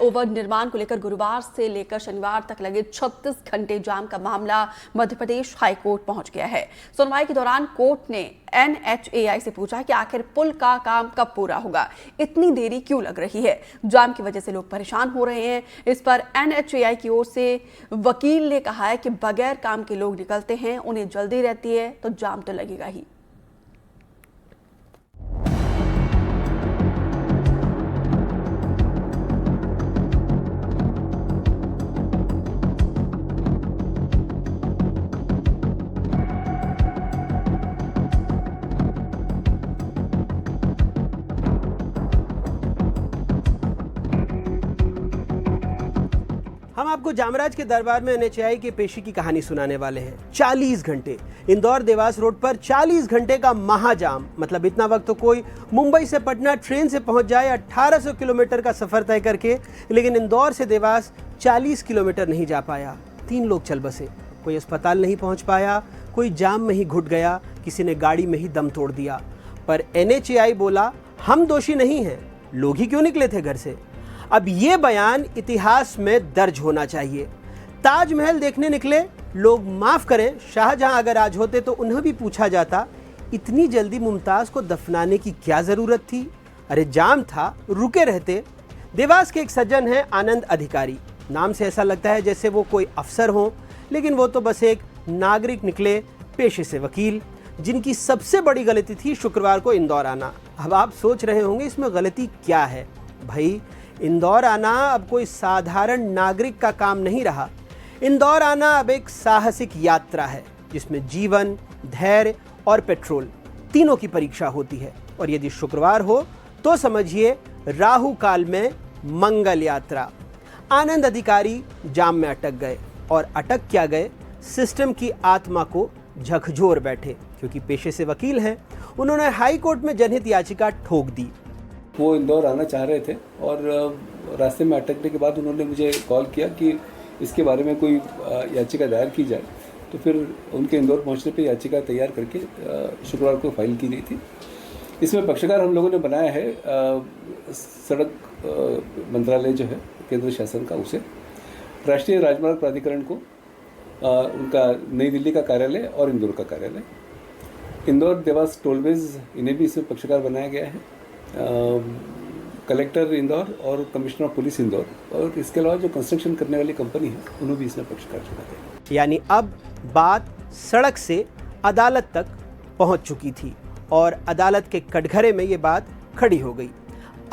Flyover निर्माण को लेकर गुरुवार से लेकर शनिवार तक लगे 36 घंटे जाम का मामला मध्य प्रदेश हाईकोर्ट पहुंच गया है। सुनवाई के दौरान कोर्ट ने NHAI से पूछा कि आखिर पुल का काम कब पूरा होगा, इतनी देरी क्यों लग रही है। जाम की वजह से लोग परेशान हो रहे हैं। इस पर NHAI की ओर से वकील ने कहा है कि बगैर काम के लोग निकलते हैं, उन्हें जल्दी रहती है तो जाम तो लगेगा ही। हम आपको जामराज के दरबार में NHAI के पेशी की कहानी सुनाने वाले हैं। 40 घंटे इंदौर देवास रोड पर 40 घंटे का महाजाम, मतलब इतना वक्त तो कोई मुंबई से पटना ट्रेन से पहुंच जाए 1800 किलोमीटर का सफर तय करके, लेकिन इंदौर से देवास 40 किलोमीटर नहीं जा पाया। 3 लोग चल बसे, कोई अस्पताल नहीं पहुंच पाया, कोई जाम में ही घुट गया, किसी ने गाड़ी में ही दम तोड़ दिया। पर NHAI बोला हम दोषी नहीं हैं, लोग ही क्यों निकले थे घर से। अब ये बयान इतिहास में दर्ज होना चाहिए। ताजमहल देखने निकले लोग, माफ करें, शाहजहां अगर आज होते तो उन्हें भी पूछा जाता इतनी जल्दी मुमताज को दफनाने की क्या जरूरत थी। अरे जाम था, रुके रहते। देवास के एक सज्जन हैं आनंद अधिकारी, नाम से ऐसा लगता है जैसे वो कोई अफसर हो, लेकिन वो तो बस एक नागरिक निकले, पेशे से वकील, जिनकी सबसे बड़ी गलती थी शुक्रवार को इंदौर आना। अब आप सोच रहे होंगे इसमें गलती क्या है। भाई, इंदौर आना अब कोई साधारण नागरिक का काम नहीं रहा। इंदौर आना अब एक साहसिक यात्रा है जिसमें जीवन, धैर्य और पेट्रोल तीनों की परीक्षा होती है। और यदि शुक्रवार हो तो समझिए राहु काल में मंगल यात्रा। आनंद अधिकारी जाम में अटक गए, और अटक क्या गए, सिस्टम की आत्मा को झकझोर बैठे। क्योंकि पेशे से वकील हैं, उन्होंने हाई कोर्ट में जनहित याचिका ठोक दी। वो इंदौर आना चाह रहे थे और रास्ते में अटकने के बाद उन्होंने मुझे कॉल किया कि इसके बारे में कोई याचिका दायर की जाए। तो फिर उनके इंदौर पहुंचने पे याचिका तैयार करके शुक्रवार को फाइल की गई थी। इसमें पक्षकार हम लोगों ने बनाया है सड़क मंत्रालय जो है केंद्र शासन का, उसे राष्ट्रीय राजमार्ग प्राधिकरण को, उनका नई दिल्ली का कार्यालय और इंदौर का कार्यालय, इंदौर देवास टोलवेज, इन्हें भी इसमें पक्षकार बनाया गया है, कलेक्टर इंदौर और कमिश्नर ऑफ पुलिस इंदौर, और इसके अलावा जो कंस्ट्रक्शन करने वाली कंपनी है उन्होंने भी इसमें पक्षकार चुना है। यानी अब बात सड़क से अदालत तक पहुंच चुकी थी और अदालत के कटघरे में ये बात खड़ी हो गई।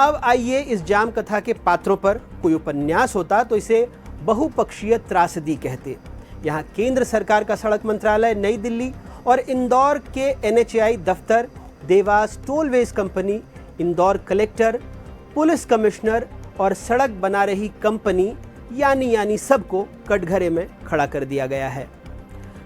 अब आइए इस जाम कथा के पात्रों पर कोई उपन्यास होता तो इसे बहुपक्षीय त्रासदी कहते। यहाँ केंद्र सरकार का सड़क मंत्रालय नई दिल्ली और इंदौर के NHAI दफ्तर, Dewas tollways company, Indore collector, police commissioner और सड़क बना रही कंपनी यानी सबको कटघरे में खड़ा कर दिया गया है।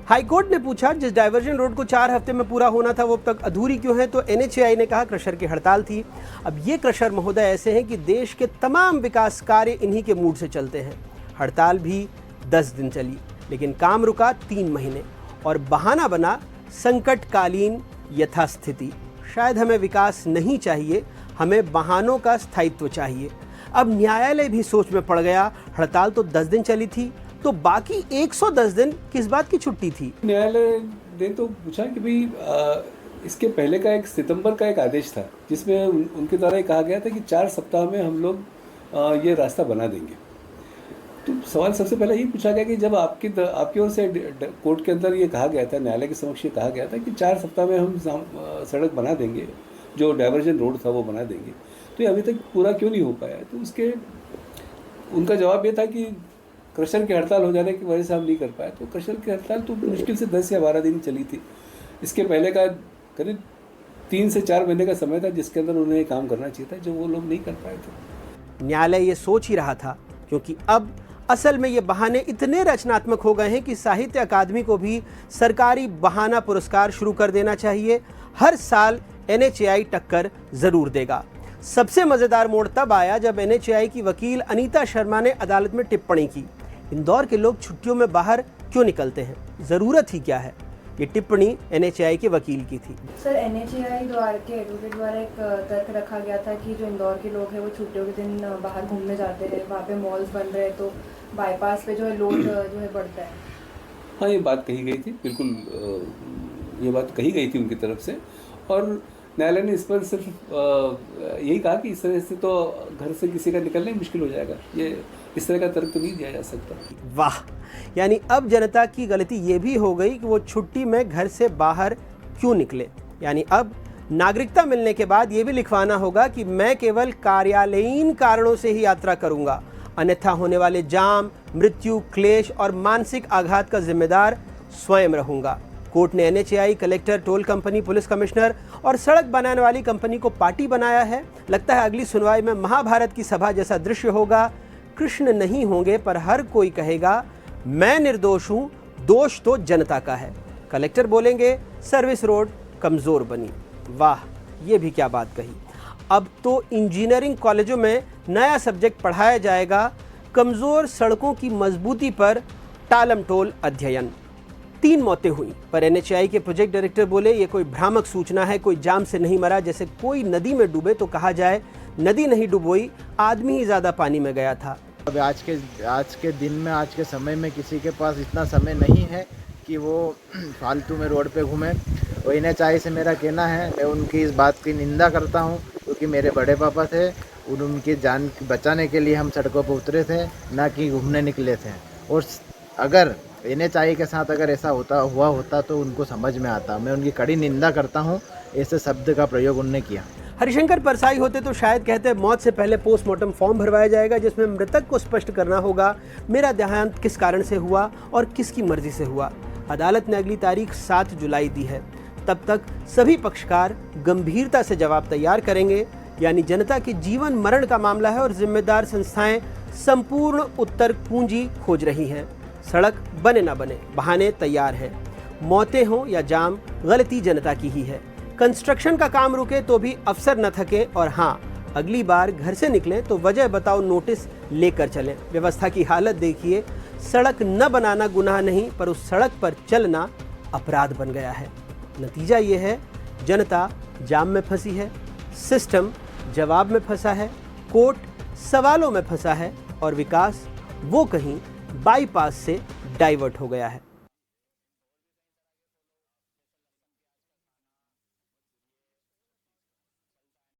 हाईकोर्ट ने पूछा जिस डायवर्जन रोड को 4 हफ्ते में पूरा होना था वो अब तक अधूरी क्यों है, तो NHAI ने कहा क्रशर की हड़ताल थी। अब ये क्रशर महोदय ऐसे हैं कि देश के तमाम विकास कार्य इन्हीं के मूड से चलते हैं। हड़ताल भी 10 दिन चली, लेकिन काम रुका 3 महीने और बहाना बना संकटकालीन यथास्थिति। शायद हमें विकास नहीं चाहिए, हमें बहानों का स्थायित्व चाहिए। अब न्यायालय भी सोच में पड़ गया। हड़ताल तो 10 दिन चली थी, तो बाकी 110 दिन किस बात की छुट्टी थी। न्यायालय ने तो पूछा कि भाई इसके पहले का एक सितंबर का एक आदेश था जिसमें उनके द्वारा ये कहा गया था कि 4 सप्ताह में हम लोग ये रास्ता बना देंगे। तो सवाल सबसे पहले ये पूछा गया कि जब आपकी ओर से कोर्ट के अंदर ये कहा गया था, न्यायालय के समक्ष ये कहा गया था कि 4 सप्ताह में हम सड़क बना देंगे, जो डायवर्जन रोड था वो बना देंगे, तो ये अभी तक पूरा क्यों नहीं हो पाया। तो उनका जवाब ये था कि क्रशर की हड़ताल हो जाने की वजह से हम नहीं कर पाए। तो क्रशर की हड़ताल तो मुश्किल से 10 या 12 दिन चली थी। इसके पहले का करीब 3 से 4 महीने का समय था जिसके अंदर उन्हें काम करना चाहिए था, जो वो लोग नहीं कर पाए थे। न्यायालय ये सोच ही रहा था, क्योंकि अब असल में ये बहाने इतने रचनात्मक हो गए हैं कि साहित्य अकादमी को भी सरकारी बहाना पुरस्कार शुरू कर देना चाहिए। हर साल NHAI टक्कर जरूर देगा। सबसे मजेदार मोड़ तब आया जब NHAI की वकील अनीता शर्मा ने अदालत में टिप्पणी की, इंदौर के लोग छुट्टियों में बाहर क्यों निकलते हैं, जरूरत ही क्या है। ये टिप्पणी NHAI के वकील की थी। सर, NHAI द्वारा के एडवोकेट द्वारा एक तर्क रखा गया था कि जो इंदौर के लोग हैं वो छुट्टियों के दिन बाहर घूमने जाते हैं, वहाँ पे मॉल्स बन रहे हैं, तो बाईपास पे जो है लोड जो है बढ़ता है। हाँ, ये बात कही गई थी, बिल्कुल ये बात कही गई थी उनकी तरफ से, और न्यायालय ने इस पर सिर्फ यही कहा कि इस तरह से तो घर से किसी का निकलना ही मुश्किल हो जाएगा। ये इस तरह का तर्क तो नहीं दिया जा सकता। वाह, यानी अब जनता की गलती ये भी हो गई कि वो छुट्टी में घर से बाहर क्यों निकले। यानी अब नागरिकता मिलने के बाद ये भी लिखवाना होगा कि मैं केवल कार्यालयीन कारणों से ही यात्रा करूंगा, अन्यथा होने वाले जाम, मृत्यु, क्लेश और मानसिक आघात का जिम्मेदार स्वयं रहूंगा। कोर्ट ने NHAI, collector, toll company, police commissioner और सड़क बनाने वाली कंपनी को पार्टी बनाया है। लगता है अगली सुनवाई में महाभारत की सभा जैसा दृश्य होगा। कृष्ण नहीं होंगे पर हर कोई कहेगा मैं निर्दोष हूं, दोष तो जनता का है। कलेक्टर बोलेंगे सर्विस रोड कमजोर बनी। वाह, ये भी क्या बात कही। अब तो इंजीनियरिंग कॉलेजों में नया सब्जेक्ट पढ़ाया जाएगा, कमजोर सड़कों की मजबूती पर टालम टोल अध्ययन। 3 मौतें हुई पर NHAI के प्रोजेक्ट डायरेक्टर बोले ये कोई भ्रामक सूचना है, कोई जाम से नहीं मरा। जैसे कोई नदी में डूबे तो कहा जाए नदी नहीं डूबोई, आदमी ही ज़्यादा पानी में गया था। अब आज के दिन में, आज के समय में किसी के पास इतना समय नहीं है कि वो फालतू में रोड पे घूमे। और NHAI से मेरा कहना है, मैं उनकी इस बात की निंदा करता हूँ, क्योंकि मेरे बड़े पापा थे, उनकी जान बचाने के लिए हम सड़कों पर उतरे थे, ना कि घूमने निकले थे। और अगर NHAI के साथ अगर ऐसा हुआ होता तो उनको समझ में आता। मैं उनकी कड़ी निंदा करता हूँ, ऐसे शब्द का प्रयोग उनने किया। हरिशंकर परसाई होते तो शायद कहते मौत से पहले पोस्टमार्टम फॉर्म भरवाया जाएगा जिसमें मृतक को स्पष्ट करना होगा मेरा देहांत किस कारण से हुआ और किसकी मर्जी से हुआ। अदालत ने अगली तारीख 7 जुलाई दी है। तब तक सभी पक्षकार गंभीरता से जवाब तैयार करेंगे। यानी जनता के जीवन मरण का मामला है और जिम्मेदार संस्थाएं संपूर्ण उत्तर कुंजी खोज रही हैं। सड़क बने ना बने, बहाने तैयार हैं। मौतें हों या जाम, गलती जनता की ही है। कंस्ट्रक्शन का काम रुके तो भी अफसर न थके। और हाँ, अगली बार घर से निकलें तो वजह बताओ नोटिस लेकर चलें। व्यवस्था की हालत देखिए, सड़क न बनाना गुनाह नहीं पर उस सड़क पर चलना अपराध बन गया है। नतीजा ये है, जनता जाम में फंसी है, सिस्टम जवाब में फंसा है, कोर्ट सवालों में फंसा है और विकास वो कहीं बाईपास से डाइवर्ट हो गया है।